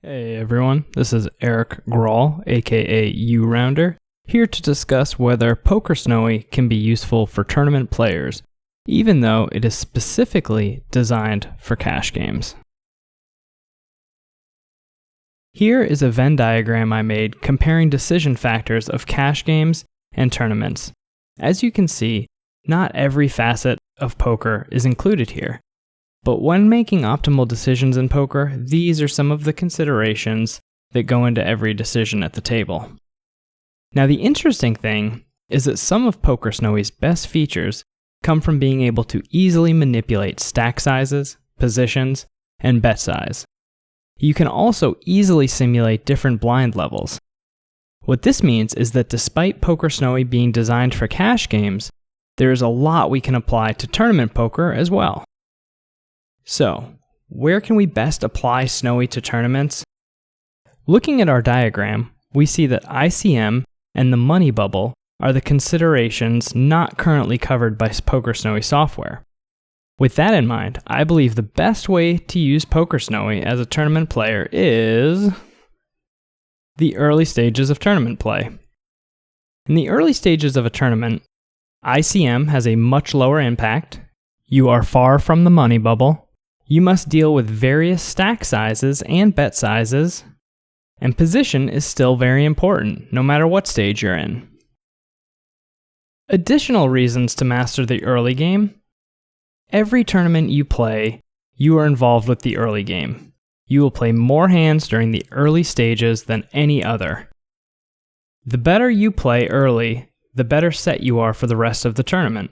Hey everyone, this is Eric Grawl, aka U-Rounder, here to discuss whether PokerSnowie can be useful for tournament players, even though it is specifically designed for cash games. Here is a Venn diagram I made comparing decision factors of cash games and tournaments. As you can see, not every facet of poker is included here. But when making optimal decisions in poker, these are some of the considerations that go into every decision at the table. Now, the interesting thing is that some of PokerSnowie's best features come from being able to easily manipulate stack sizes, positions, and bet size. You can also easily simulate different blind levels. What this means is that despite PokerSnowie being designed for cash games, there is a lot we can apply to tournament poker as well. So, where can we best apply Snowie to tournaments? Looking at our diagram, we see that ICM and the money bubble are the considerations not currently covered by PokerSnowie software. With that in mind, I believe the best way to use PokerSnowie as a tournament player is the early stages of tournament play. In the early stages of a tournament, ICM has a much lower impact, you are far from the money bubble, you must deal with various stack sizes and bet sizes, and position is still very important, no matter what stage you're in. Additional reasons to master the early game. Every tournament you play, you are involved with the early game. You will play more hands during the early stages than any other. The better you play early, the better set you are for the rest of the tournament.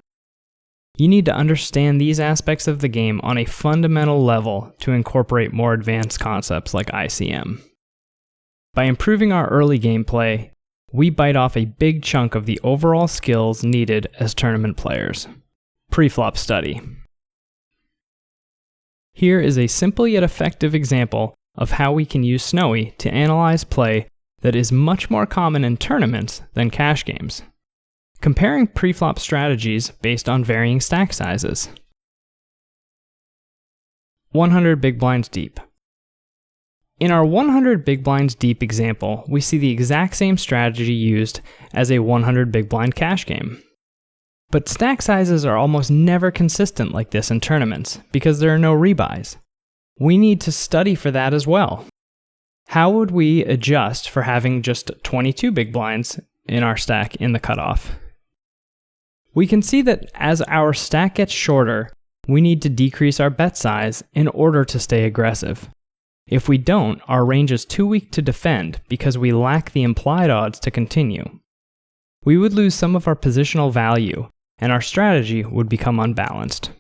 You need to understand these aspects of the game on a fundamental level to incorporate more advanced concepts like ICM. By improving our early gameplay, we bite off a big chunk of the overall skills needed as tournament players. Pre-flop study. Here is a simple yet effective example of how we can use Snowie to analyze play that is much more common in tournaments than cash games. Comparing pre-flop strategies based on varying stack sizes. 100 big blinds deep. In our 100 big blinds deep example, we see the exact same strategy used as a 100 big blind cash game. But stack sizes are almost never consistent like this in tournaments because there are no rebuys. We need to study for that as well. How would we adjust for having just 22 big blinds in our stack in the cutoff? We can see that as our stack gets shorter, we need to decrease our bet size in order to stay aggressive. If we don't, our range is too weak to defend because we lack the implied odds to continue. We would lose some of our positional value, and our strategy would become unbalanced.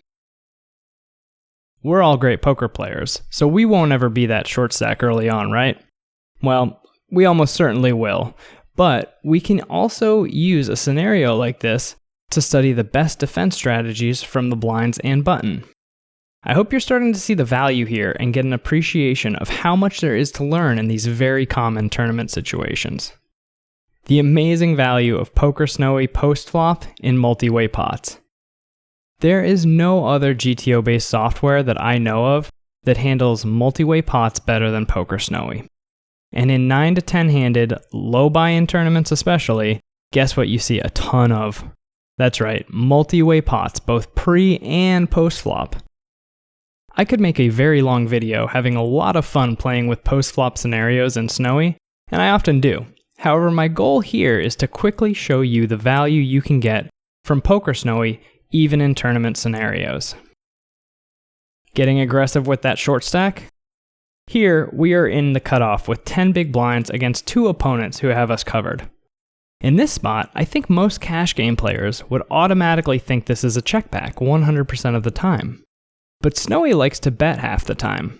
We're all great poker players, so we won't ever be that short stack early on, right? Well, we almost certainly will, but we can also use a scenario like this to study the best defense strategies from the blinds and button. I hope you're starting to see the value here and get an appreciation of how much there is to learn in these very common tournament situations. The amazing value of PokerSnowie post-flop in multi-way pots. There is no other GTO-based software that I know of that handles multi-way pots better than PokerSnowie. And in 9 to 10-handed, low buy-in tournaments especially, guess what you see a ton of? That's right, multi-way pots, both pre and post-flop. I could make a very long video having a lot of fun playing with post-flop scenarios in Snowie, and I often do. However, my goal here is to quickly show you the value you can get from PokerSnowie even in tournament scenarios. Getting aggressive with that short stack? Here, we are in the cutoff with 10 big blinds against 2 opponents who have us covered. In this spot, I think most cash game players would automatically think this is a check back 100% of the time. But Snowie likes to bet half the time.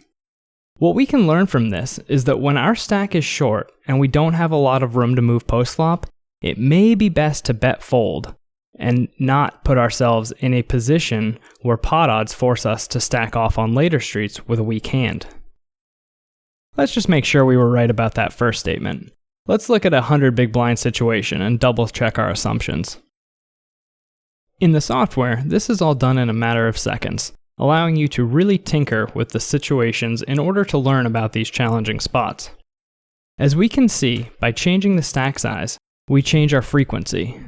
What we can learn from this is that when our stack is short and we don't have a lot of room to move post-flop, it may be best to bet fold and not put ourselves in a position where pot odds force us to stack off on later streets with a weak hand. Let's just make sure we were right about that first statement. Let's look at a 100 big blind situation and double check our assumptions. In the software, this is all done in a matter of seconds. allowing you to really tinker with the situations in order to learn about these challenging spots. As we can see, by changing the stack size, we change our frequency.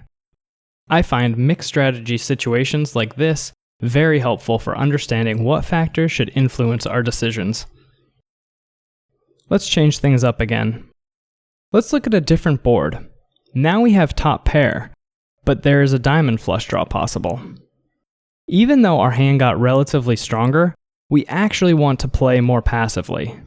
I find mixed strategy situations like this very helpful for understanding what factors should influence our decisions. Let's change things up again. Let's look at a different board. Now we have top pair, but there is a diamond flush draw possible. Even though our hand got relatively stronger, we actually want to play more passively.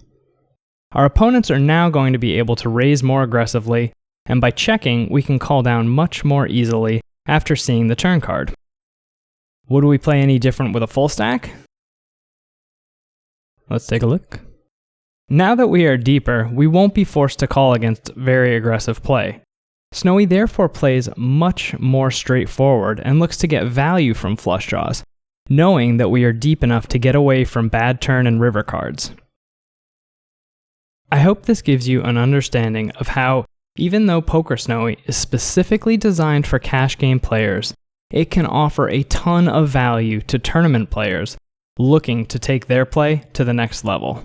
Our opponents are now going to be able to raise more aggressively, and by checking, we can call down much more easily after seeing the turn card. Would we play any different with a full stack? Let's take a look. Now that we are deeper, we won't be forced to call against very aggressive play. Snowie therefore plays much more straightforward and looks to get value from flush draws, knowing that we are deep enough to get away from bad turn and river cards. I hope this gives you an understanding of how, even though PokerSnowie is specifically designed for cash game players, it can offer a ton of value to tournament players looking to take their play to the next level.